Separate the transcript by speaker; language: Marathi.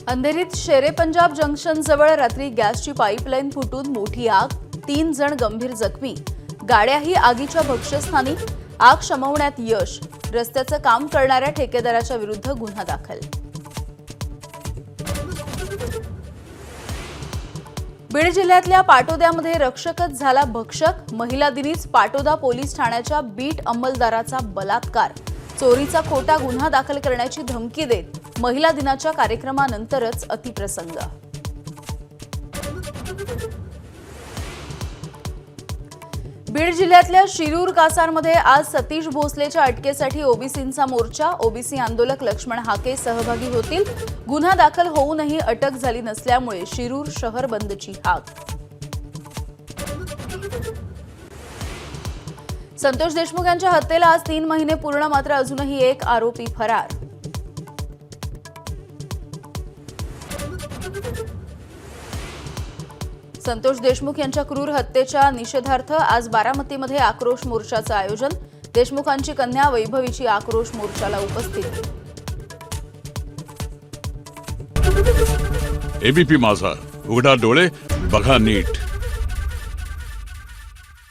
Speaker 1: अंधेरीत शेरे पंजाब जंक्शन जवळ रात्री गॅसची पाईपलाईन फुटून मोठी आग, 3 जण गंभीर जखमी, गाड्याही आगीच्या भक्ष्यस्थानी, आग शमवण्यात यश, रस्त्याचं काम करणाऱ्या ठेकेदाराच्या विरुद्ध गुन्हा दाखल। बीड जिल्ह्यातल्या पाटोद्यामध्ये रक्षकच झाला भक्षक, महिला दिनीच पाटोदा पोलीस ठाण्याच्या बीट अंमलदाराचा बलात्कार, चोरीचा खोटा गुन्हा दाखल करण्याची धमकी देत महिला दिनाच्या कार्यक्रमानंतरच अतिप्रसंग। बीड जिल्ह्यातल्या शिरूर कासारमध्ये आज सतीश भोसलेच्या अटकेसाठी ओबीसींचा मोर्चा, ओबीसी आंदोलक लक्ष्मण हाके सहभागी होतील। गुन्हा दाखल होऊनही अटक झाली नसल्यामुळे शिरूर शहर बंदची हाक। संतोष देशमुख यांच्या हत्येला आज 3 महिने पूर्ण, मात्र अजूनही एक आरोपी फरार। संतोष देशमुख यांच्या क्रूर हत्येच्या निषेधार्थ आज बारामतीमध्ये आक्रोश मोर्चाचं आयोजन, देशमुखांची कन्या वैभवीची आक्रोश मोर्चाला उपस्थिती।
Speaker 2: एबीपी माझा, उघडा डोळे बघा नीट।